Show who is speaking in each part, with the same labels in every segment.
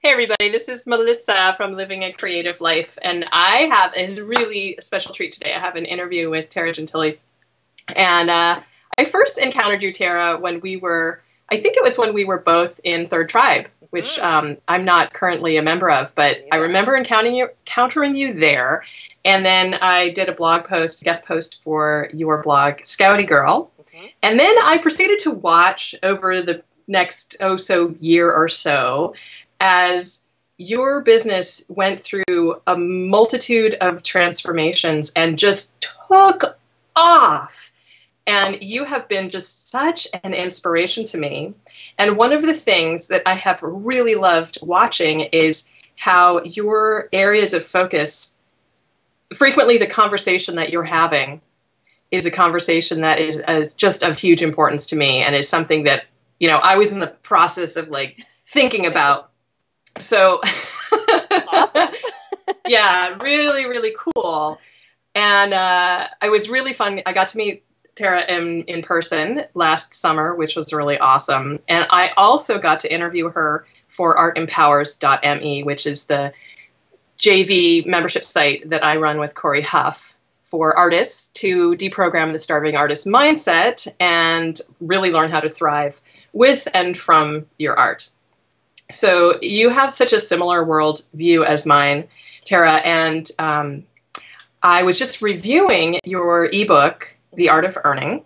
Speaker 1: Hey everybody, this is Melissa from Living a Creative Life, and I have a really special treat today. I have an interview with Tara Gentile, and I first encountered you, Tara, I think it was when we were both in Third Tribe, which I'm not currently a member of, but I remember encountering you there, and then I did a guest post for your blog, Scouty Girl, and then I proceeded to watch over the next year or so as your business went through a multitude of transformations and just took off. And you have been just such an inspiration to me. And one of the things that I have really loved watching is how your areas of focus, frequently the conversation that you're having is a conversation that is just of huge importance to me and is something that, I was in the process of thinking about. So
Speaker 2: awesome.
Speaker 1: Yeah, really, really cool. And it was really fun. I got to meet Tara in person last summer, which was really awesome. And I also got to interview her for artempowers.me, which is the JV membership site that I run with Corey Huff for artists to deprogram the starving artist mindset and really learn how to thrive with and from your art. So you have such a similar world view as mine, Tara, and I was just reviewing your ebook, The Art of Earning,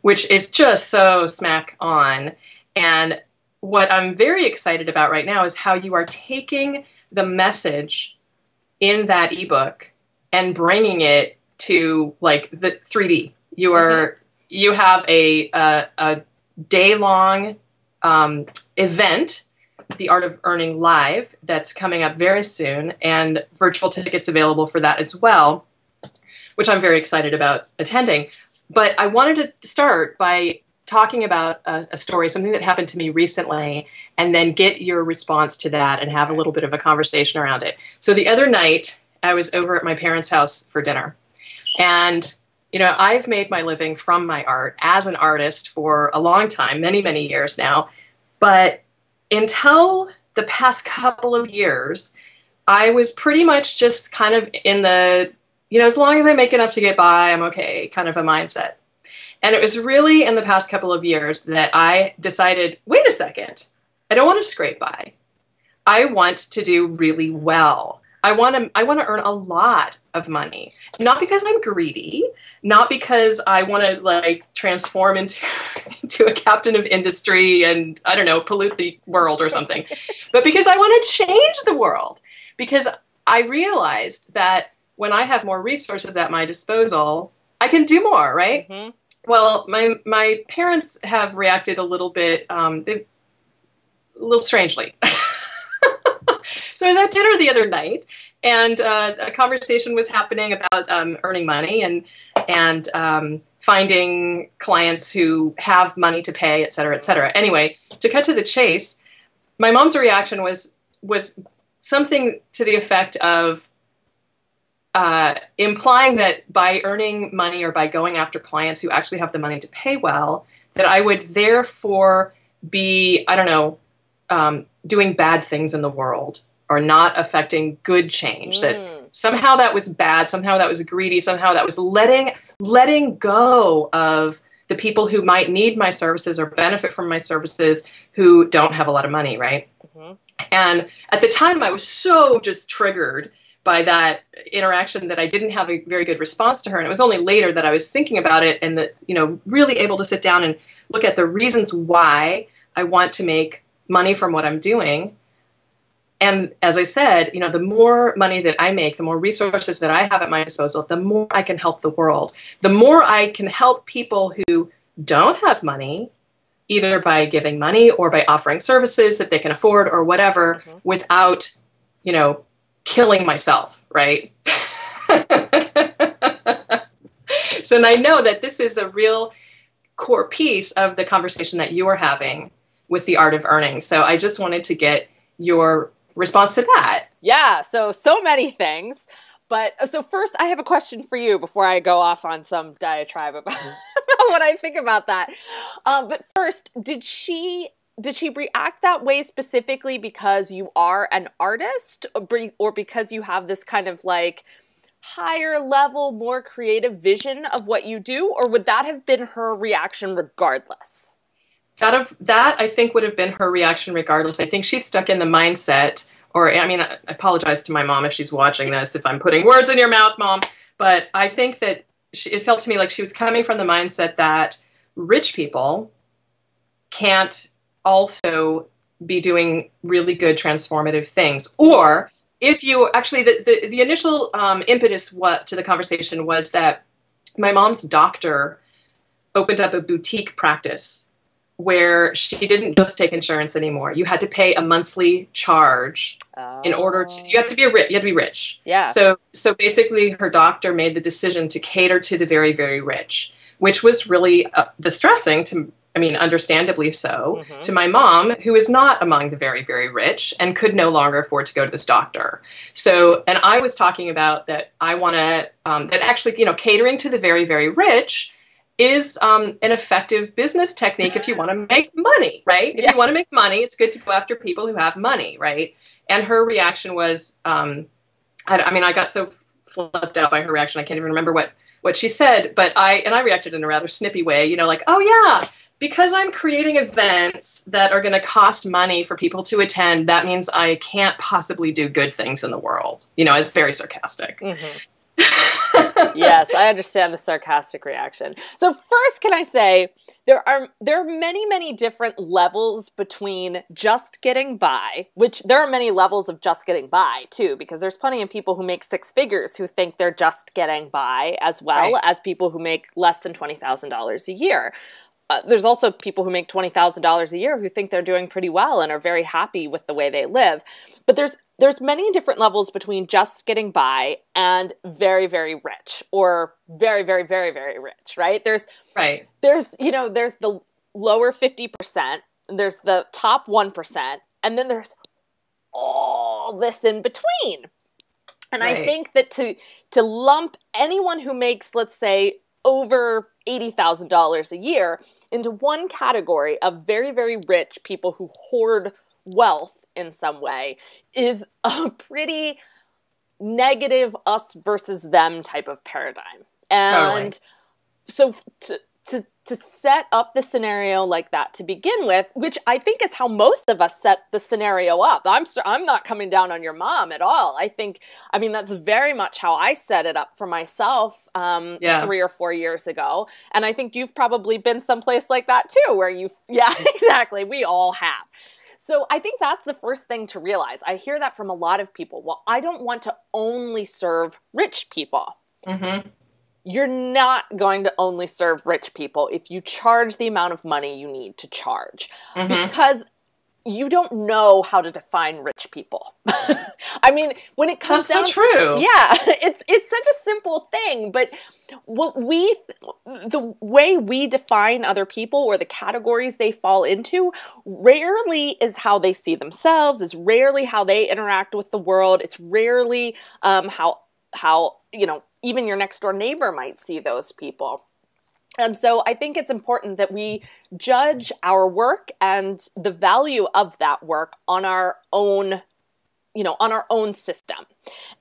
Speaker 1: which is just so smack on. And what I'm very excited about right now is how you are taking the message in that ebook and bringing it to the 3D. You have a day-long event, The Art of Earning Live, that's coming up very soon, and virtual tickets available for that as well, which I'm very excited about attending. But I wanted to start by talking about a story, something that happened to me recently, and then get your response to that and have a little bit of a conversation around it. So the other night, I was over at my parents' house for dinner, and I've made my living from my art as an artist for a long time, many, many years now. But until the past couple of years, I was pretty much just kind of in the, as long as I make enough to get by, I'm okay, kind of a mindset. And it was really in the past couple of years that I decided, wait a second, I don't want to scrape by. I want to do really well. I want to earn a lot of money, not because I'm greedy, not because I want to transform into a captain of industry and, I don't know, pollute the world or something, but because I want to change the world. Because I realized that when I have more resources at my disposal, I can do more, right? Mm-hmm. Well, my parents have reacted a little bit, a little strangely. So I was at dinner the other night, and a conversation was happening about earning money and finding clients who have money to pay, et cetera, et cetera. Anyway, to cut to the chase, my mom's reaction was something to the effect of implying that by earning money or by going after clients who actually have the money to pay well, that I would therefore be, I don't know, doing bad things in the world, or not affecting good change, that somehow that was bad, somehow that was greedy, somehow that was letting go of the people who might need my services or benefit from my services who don't have a lot of money, right? Mm-hmm. And at the time, I was so just triggered by that interaction that I didn't have a very good response to her. And it was only later that I was thinking about it and that, really able to sit down and look at the reasons why I want to make money from what I'm doing. And as I said, the more money that I make, the more resources that I have at my disposal, the more I can help the world. The more I can help people who don't have money, either by giving money or by offering services that they can afford or whatever, without, killing myself, right? So and I know that this is a real core piece of the conversation that you are having with the art of earning. So I just wanted to get your response to that.
Speaker 2: Yeah, so many things. But so first, I have a question for you before I go off on some diatribe about what I think about that. But first, did she did she react that way specifically because you are an artist, or because you have this kind of like higher level, more creative vision of what you do? Or would that have been her reaction regardless?
Speaker 1: That I think would have been her reaction regardless. I think she's stuck in the mindset, or I mean, I apologize to my mom if she's watching this, if I'm putting words in your mouth, Mom, but I think that it felt to me like she was coming from the mindset that rich people can't also be doing really good transformative things. Or if you actually, the initial impetus to the conversation was that my mom's doctor opened up a boutique practice where she didn't just take insurance anymore. You had to pay a monthly charge in order to, you have to be rich.
Speaker 2: Yeah.
Speaker 1: So basically her doctor made the decision to cater to the very, very rich, which was really distressing understandably so, to my mom, who is not among the very, very rich and could no longer afford to go to this doctor. So, and I was talking about that I want to, that actually, catering to the very, very rich is an effective business technique if you want to make money, right? If you want to make money, it's good to go after people who have money, right? And her reaction was, I got so flipped out by her reaction, I can't even remember what she said, but I reacted in a rather snippy way, like, oh yeah, because I'm creating events that are going to cost money for people to attend, that means I can't possibly do good things in the world. It's very sarcastic.
Speaker 2: Mm-hmm. Yes, I understand the sarcastic reaction. So first, can I say there are many, many different levels between just getting by, which there are many levels of just getting by too, because there's plenty of people who make six figures who think they're just getting by, as well as people who make less than $20,000 a year. There's also people who make $20,000 a year who think they're doing pretty well and are very happy with the way they live. But there's many different levels between just getting by and very, very rich, or very, very, very, very rich, right? There's the lower 50%, there's the top 1%, and then there's all this in between. And I think that to lump anyone who makes, let's say, over $80,000 a year into one category of very, very rich people who hoard wealth in some way is a pretty negative us versus them type of paradigm. And so to set up the scenario like that to begin with, which I think is how most of us set the scenario up. I'm not coming down on your mom at all. That's very much how I set it up for myself 3 or 4 years ago. And I think you've probably been someplace like that too, where exactly. We all have. So I think that's the first thing to realize. I hear that from a lot of people. Well, I don't want to only serve rich people. Mm-hmm. You're not going to only serve rich people if you charge the amount of money you need to charge. Mm-hmm. Because you don't know how to define rich people. When it comes down...
Speaker 1: That's so true.
Speaker 2: Yeah, it's such a simple thing, but the way we define other people or the categories they fall into rarely is how they see themselves, is rarely how they interact with the world. It's rarely how even your next door neighbor might see those people. And so I think it's important that we judge our work and the value of that work on our own, on our own system.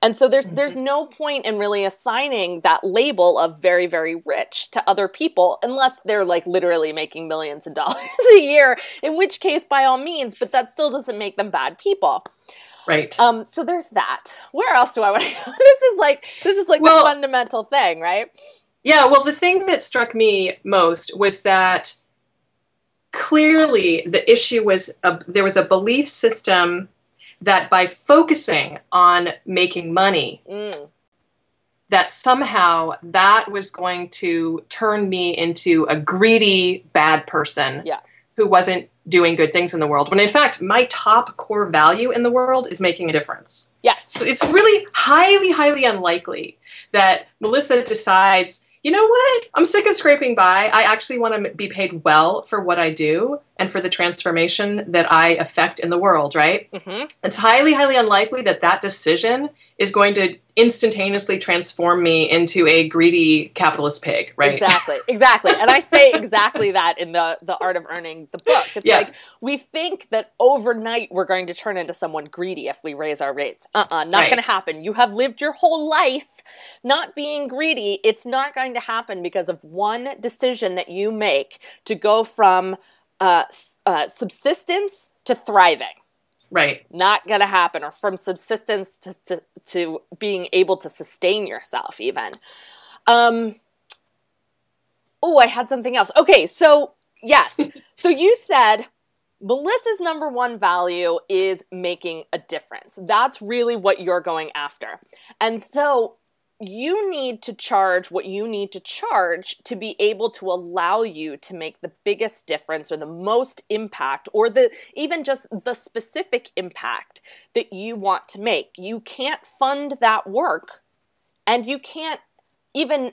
Speaker 2: And so there's no point in really assigning that label of very, very rich to other people unless they're like literally making millions of dollars a year, in which case by all means, but that still doesn't make them bad people.
Speaker 1: Right.
Speaker 2: So there's that. Where else do I want to go? This is like the fundamental thing, right?
Speaker 1: Yeah. Well, the thing that struck me most was that clearly the issue was there was a belief system that by focusing on making money, that somehow that was going to turn me into a greedy, bad person who wasn't doing good things in the world, when in fact my top core value in the world is making a difference.
Speaker 2: Yes.
Speaker 1: So it's really highly, highly unlikely that Melissa decides, you know what, I'm sick of scraping by. I actually want to be paid well for what I do. and for the transformation that I affect in the world, right?
Speaker 2: Mm-hmm.
Speaker 1: It's highly, highly unlikely that that decision is going to instantaneously transform me into a greedy capitalist pig, right?
Speaker 2: Exactly. And I say exactly that in the Art of Earning, the book. It's like, we think that overnight we're going to turn into someone greedy if we raise our rates. Not going to happen. You have lived your whole life not being greedy. It's not going to happen because of one decision that you make to go from subsistence to thriving.
Speaker 1: Right.
Speaker 2: Not going to happen. Or from subsistence to being able to sustain yourself even. I had something else. Okay, so yes. So you said Melissa's number one value is making a difference. That's really what you're going after. And so you need to charge what you need to charge to be able to allow you to make the biggest difference or the most impact or even just the specific impact that you want to make. You can't fund that work, and you can't even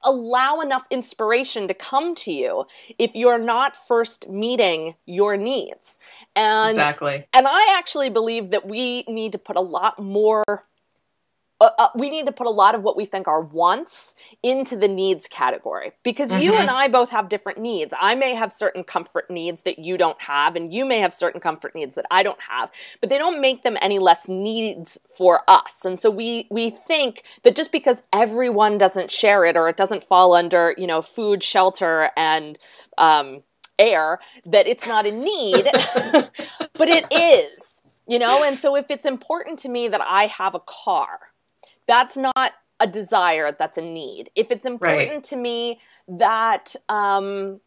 Speaker 2: allow enough inspiration to come to you if you're not first meeting your needs.
Speaker 1: Exactly.
Speaker 2: And I actually believe that we need to put a lot more we need to put a lot of what we think are wants into the needs category, because you and I both have different needs. I may have certain comfort needs that you don't have, and you may have certain comfort needs that I don't have, but they don't make them any less needs for us. And so we think that just because everyone doesn't share it, or it doesn't fall under, food, shelter, and air, that it's not a need, but it is, and so if it's important to me that I have a car, that's not a desire, that's a need. If it's important to me that I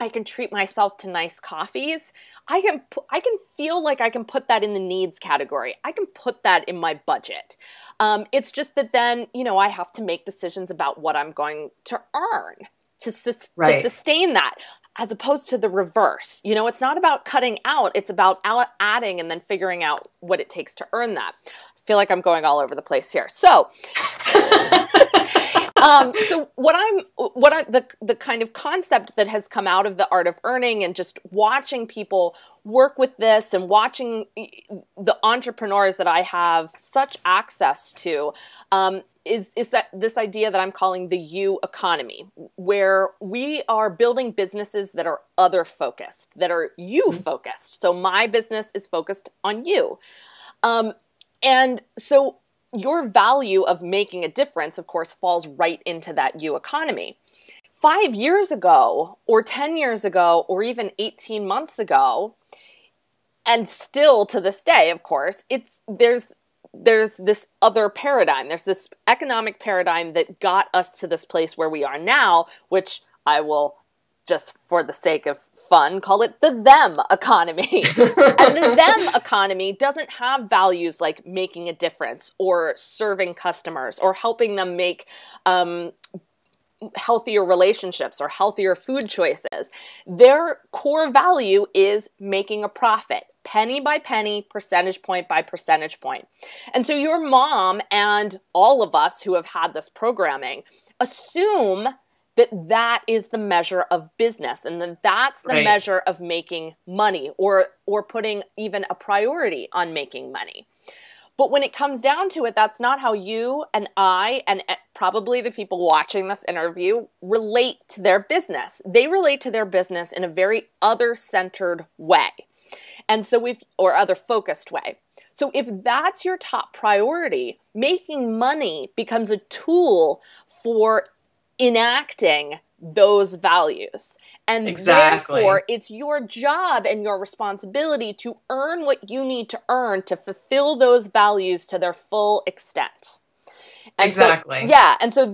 Speaker 2: can treat myself to nice coffees, I can feel like I can put that in the needs category. I can put that in my budget. It's just that then, I have to make decisions about what I'm going to earn to sustain that, as opposed to the reverse. It's not about cutting out, it's about adding and then figuring out what it takes to earn that. I feel like I'm going all over the place here. So, so the kind of concept that has come out of the Art of Earning and just watching people work with this and watching the entrepreneurs that I have such access to, is that this idea that I'm calling the you economy, where we are building businesses that are other focused, that are you focused. So my business is focused on you. And so your value of making a difference, of course, falls right into that you economy. 5 years ago, or 10 years ago, or even 18 months ago, and still to this day, of course, there's this other paradigm. There's this economic paradigm that got us to this place where we are now, which I will, just for the sake of fun, call it the them economy. And the them economy doesn't have values like making a difference or serving customers or helping them make healthier relationships or healthier food choices. Their core value is making a profit, penny by penny, percentage point by percentage point. And so your mom and all of us who have had this programming assume that is the measure of business, and that's the measure of making money, or putting even a priority on making money. But when it comes down to it, that's not how you and I, and probably the people watching this interview, relate to their business. They relate to their business in a very other-centered way, and so or other-focused way. So if that's your top priority, making money becomes a tool for enacting those values. And therefore, it's your job and your responsibility to earn what you need to earn to fulfill those values to their full extent. And
Speaker 1: exactly.
Speaker 2: So, and so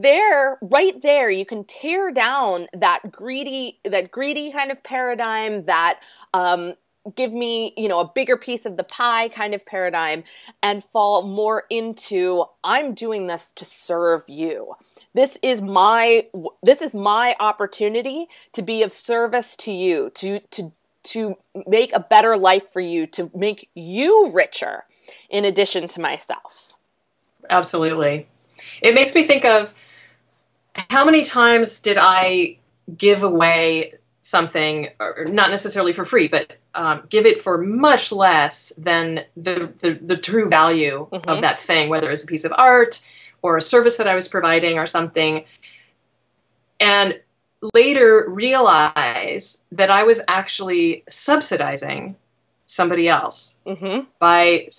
Speaker 2: right there, you can tear down that greedy kind of paradigm, that give me, a bigger piece of the pie kind of paradigm, and fall more into, I'm doing this to serve you. This is my opportunity to be of service to you, to make a better life for you, to make you richer in addition to myself.
Speaker 1: Absolutely. It makes me think of how many times did I give away something, or not necessarily for free, but give it for much less than the true value of that thing, whether it's a piece of art or a service that I was providing or something. And later realize that I was actually subsidizing somebody else by,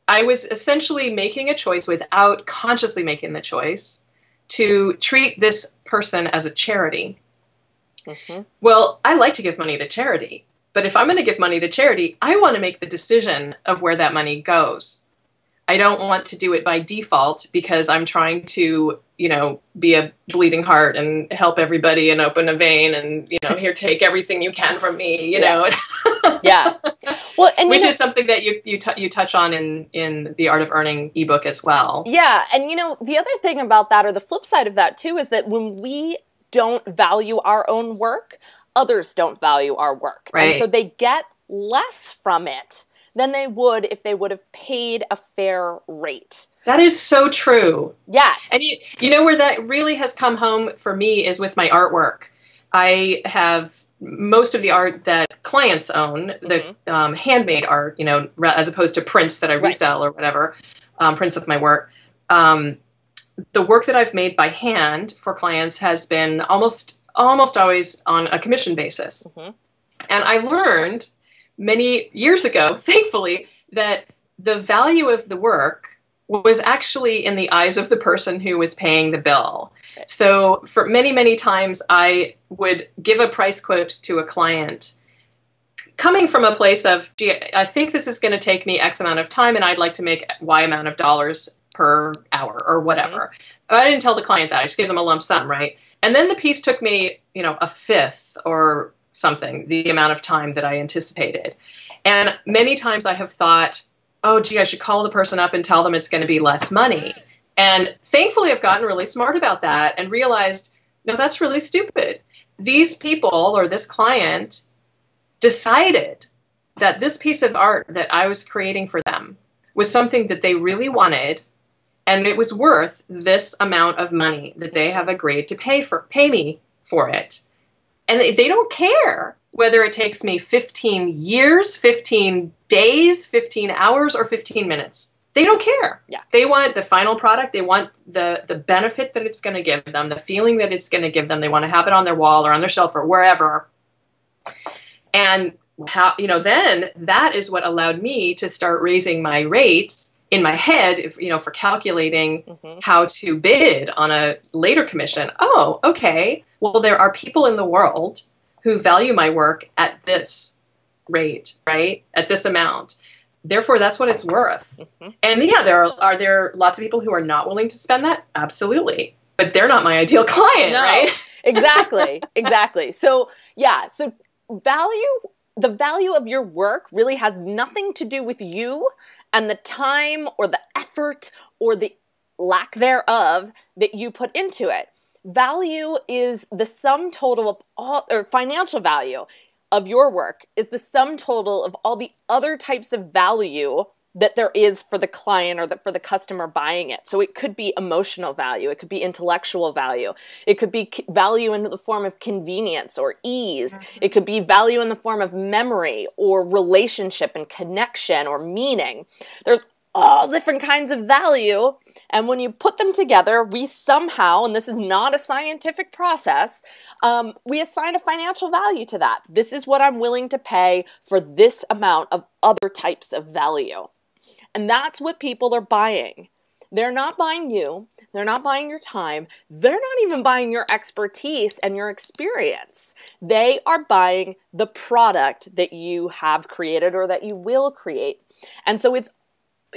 Speaker 1: I was essentially making a choice without consciously making the choice to treat this person as a charity. Well, I like to give money to charity, but if I'm going to give money to charity, I want to make the decision of where that money goes. I don't want to do it by default because I'm trying to, be a bleeding heart and help everybody and open a vein and, here, take everything you can from me, know.
Speaker 2: Yeah. Well, and
Speaker 1: which is something that you touch on in the Art of Earning ebook as well.
Speaker 2: Yeah. And, the other thing about that, or the flip side of that too, is that when we don't value our own work, others don't value our work.
Speaker 1: Right.
Speaker 2: And so they get less from it than they would if they would have paid a fair rate.
Speaker 1: That is so true.
Speaker 2: Yes.
Speaker 1: And you know where that really has come home for me is with my artwork. I have most of the art that clients own, the handmade art, as opposed to prints that I resell or whatever, prints of my work. The work that I've made by hand for clients has been almost always on a commission basis. And I learned many years ago, thankfully, that the value of the work was actually in the eyes of the person who was paying the bill. So for many, many times, I would give a price quote to a client coming from a place of, gee, I think this is going to take me X amount of time and I'd like to make Y amount of dollars per hour or whatever. I didn't tell the client that. I just gave them a lump sum, right? And then the piece took me, a fifth or something, the amount of time that I anticipated. And many times I have thought, oh, gee, I should call the person up and tell them it's going to be less money. And thankfully, I've gotten really smart about that and realized, no, that's really stupid. These people or this client decided that this piece of art that I was creating for them was something that they really wanted, and it was worth this amount of money that they have agreed to pay me for it. And they don't care whether it takes me 15 years, 15 days, 15 hours, or 15 minutes. They don't care.
Speaker 2: Yeah.
Speaker 1: They want the final product. They want the benefit that it's going to give them, the feeling that it's going to give them. They want to have it on their wall or on their shelf or wherever. And how, then that is what allowed me to start raising my rates in my head, for calculating how to bid on a later commission. Oh, okay. Well, there are people in the world who value my work at this rate, right? At this amount. Therefore, that's what it's worth. And yeah, are there lots of people who are not willing to spend that? Absolutely. But they're not my ideal client, right?
Speaker 2: Exactly. So yeah, so the value of your work really has nothing to do with you and the time or the effort or the lack thereof that you put into it. Value is the sum total of all, or financial value of your work is the sum total of all the other types of value that there is for the client or for the customer buying it. So it could be emotional value. It could be intellectual value. It could be value in the form of convenience or ease. It could be value in the form of memory or relationship and connection or meaning. There's all different kinds of value. And when you put them together, we somehow, and this is not a scientific process, we assign a financial value to that. This is what I'm willing to pay for this amount of other types of value. And that's what people are buying. They're not buying you. They're not buying your time. They're not even buying your expertise and your experience. They are buying the product that you have created or that you will create. And so it's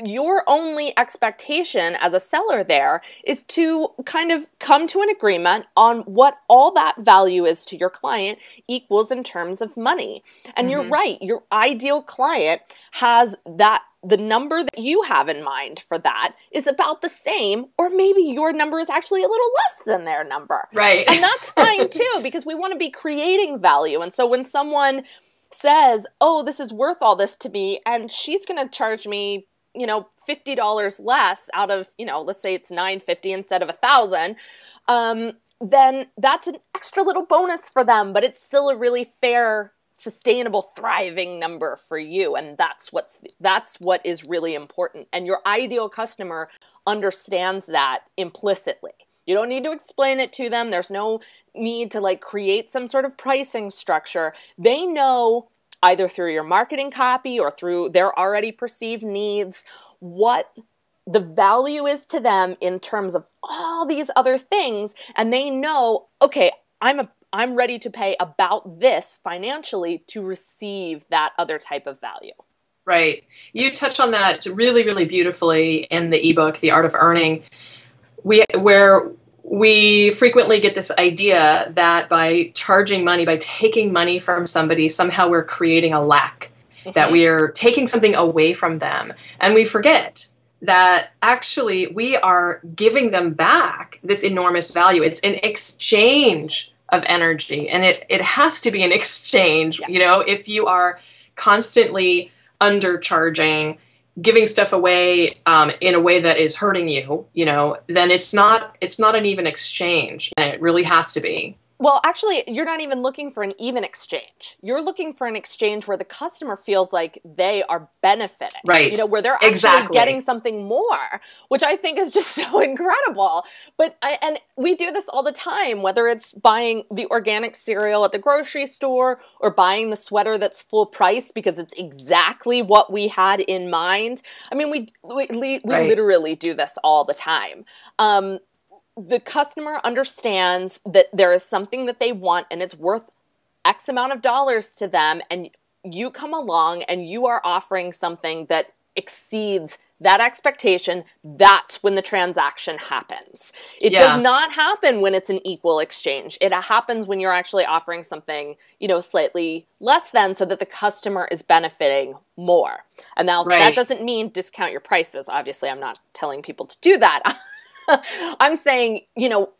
Speaker 2: your only expectation as a seller there is to kind of come to an agreement on what all that value is to your client equals in terms of money. And you're right, your ideal client has the number that you have in mind for that is about the same, or maybe your number is actually a little less than their number.
Speaker 1: Right.
Speaker 2: And that's fine too, because we want to be creating value. And so when someone says, oh, this is worth all this to me, and she's going to charge me $50 less out of, let's say it's $950 instead of $1,000. then that's an extra little bonus for them, but it's still a really fair, sustainable, thriving number for you. And that's what is really important. And your ideal customer understands that implicitly. You don't need to explain it to them. There's no need to like create some sort of pricing structure. They know either through your marketing copy or through their already perceived needs what the value is to them in terms of all these other things. And they know, okay, I'm ready to pay about this financially to receive that other type of value.
Speaker 1: Right. You touch on that really, really beautifully in the ebook, The Art of Earning, where we frequently get this idea that by charging money, by taking money from somebody, somehow we're creating a lack, that we are taking something away from them. And we forget that actually we are giving them back this enormous value. It's an exchange of energy, and it has to be an exchange. Yes. You know, if you are constantly undercharging, giving stuff away in a way that is hurting you, you know, then it's not an even exchange, and it really has to be.
Speaker 2: Well, actually, you're not even looking for an even exchange. You're looking for an exchange where the customer feels like they are benefiting.
Speaker 1: Right.
Speaker 2: You know, where they're actually getting something more, which I think is just so incredible. And we do this all the time, whether it's buying the organic cereal at the grocery store or buying the sweater that's full price because it's exactly what we had in mind. I mean, we literally do this all the time. The customer understands that there is something that they want and it's worth X amount of dollars to them, and you come along and you are offering something that exceeds that expectation. That's when the transaction happens. It does not happen when it's an equal exchange. It happens when you're actually offering something, you know, slightly less than, so that the customer is benefiting more. And now that doesn't mean discount your prices. Obviously, I'm not telling people to do that. I'm saying, you know,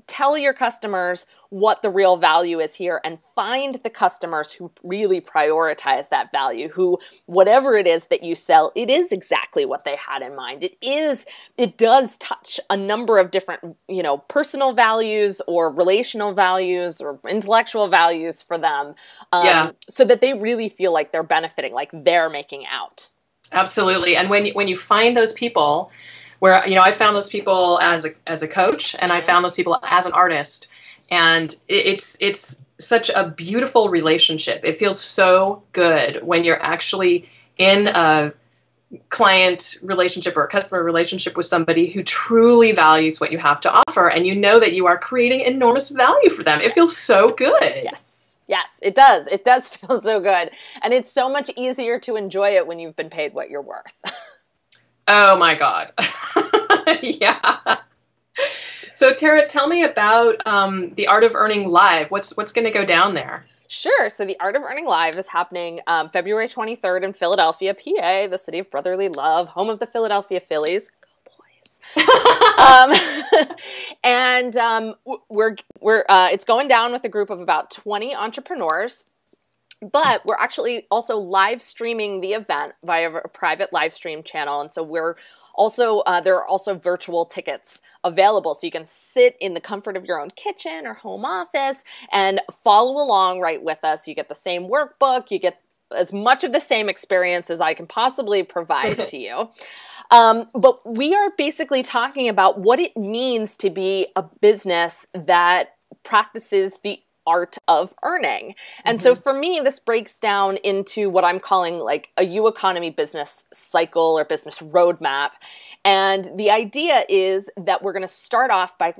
Speaker 2: tell your customers what the real value is here, and find the customers who really prioritize that value, who, whatever it is that you sell, it is exactly what they had in mind. It does touch a number of different, you know, personal values or relational values or intellectual values for them, so that they really feel like they're benefiting, like they're making out.
Speaker 1: Absolutely. And when you find those people, where, you know, I found those people as a coach, and I found those people as an artist, and it's such a beautiful relationship. It feels so good when you're actually in a client relationship or a customer relationship with somebody who truly values what you have to offer, and you know that you are creating enormous value for them. It feels so good.
Speaker 2: Yes, it does. It does feel so good, and it's so much easier to enjoy it when you've been paid what you're worth.
Speaker 1: Oh my God. Yeah. So Tara, tell me about the Art of Earning Live. What's going to go down there?
Speaker 2: Sure. So the Art of Earning Live is happening February 23rd in Philadelphia, PA, the city of brotherly love, home of the Philadelphia Phillies. Go boys. It's going down with a group of about 20 entrepreneurs. But we're actually also live streaming the event via a private live stream channel. And so we're also, there are also virtual tickets available. So you can sit in the comfort of your own kitchen or home office and follow along right with us. You get the same workbook. You get as much of the same experience as I can possibly provide to you. But we are basically talking about what it means to be a business that practices the art of earning. And so for me, this breaks down into what I'm calling like a U economy business cycle or business roadmap. And the idea is that we're going to start off by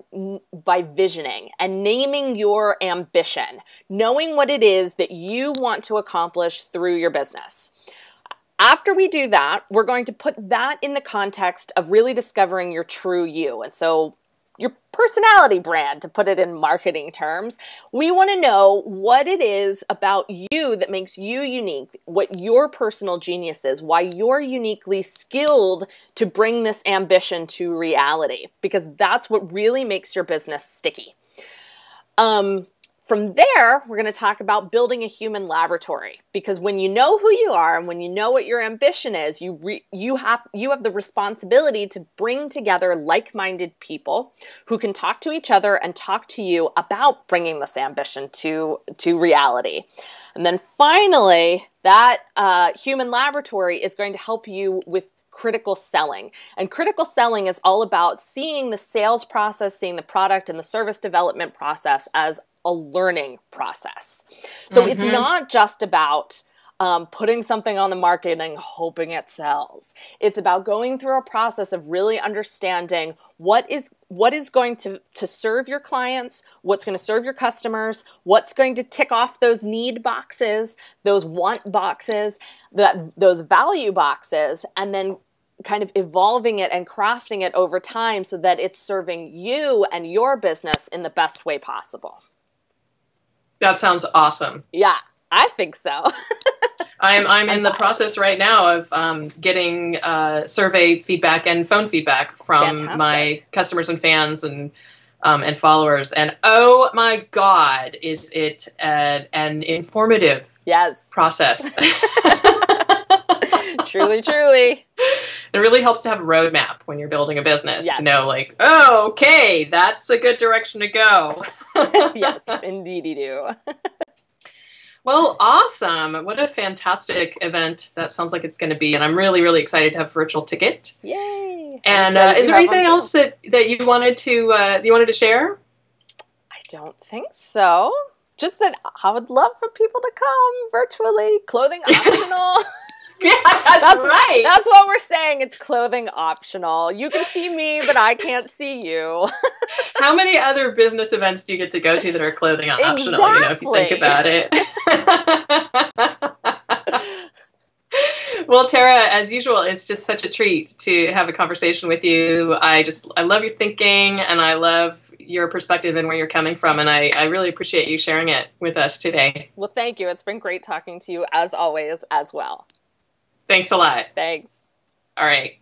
Speaker 2: visioning and naming your ambition, knowing what it is that you want to accomplish through your business. After we do that, we're going to put that in the context of really discovering your true you. And so your personality brand, to put it in marketing terms. We want to know what it is about you that makes you unique, what your personal genius is, why you're uniquely skilled to bring this ambition to reality, because that's what really makes your business sticky. From there, we're going to talk about building a human laboratory, because when you know who you are and when you know what your ambition is, you have the responsibility to bring together like-minded people who can talk to each other and talk to you about bringing this ambition to reality. And then finally, that human laboratory is going to help you with critical selling. And critical selling is all about seeing the sales process, seeing the product and the service development process as a learning process. So it's not just about putting something on the market and hoping it sells. It's about going through a process of really understanding what is going to serve your clients, what's going to serve your customers, what's going to tick off those need boxes, those want boxes, those value boxes, and then kind of evolving it and crafting it over time so that it's serving you and your business in the best way possible.
Speaker 1: That sounds awesome.
Speaker 2: Yeah, I think so.
Speaker 1: I'm in the process right now of getting survey feedback and phone feedback from my customers and fans and followers. And oh my God, is it an informative process?
Speaker 2: Truly, truly.
Speaker 1: It really helps to have a roadmap when you're building a business to know, like, oh, okay, that's a good direction to go.
Speaker 2: Yes, indeed you do.
Speaker 1: Well, awesome. What a fantastic event that sounds like it's going to be. And I'm really, really excited to have a virtual ticket.
Speaker 2: Yay.
Speaker 1: And is there anything else that you wanted to share?
Speaker 2: I don't think so. Just that I would love for people to come virtually, clothing optional.
Speaker 1: Yeah, that's right.
Speaker 2: That's what we're saying. It's clothing optional. You can see me, but I can't see you.
Speaker 1: How many other business events do you get to go to that are clothing optional? You know, if you think about it. Well, Tara, as usual, it's just such a treat to have a conversation with you. I love your thinking, and I love your perspective and where you're coming from, and I really appreciate you sharing it with us today.
Speaker 2: Well, thank you. It's been great talking to you, as always, as well.
Speaker 1: Thanks a lot.
Speaker 2: Thanks.
Speaker 1: All right.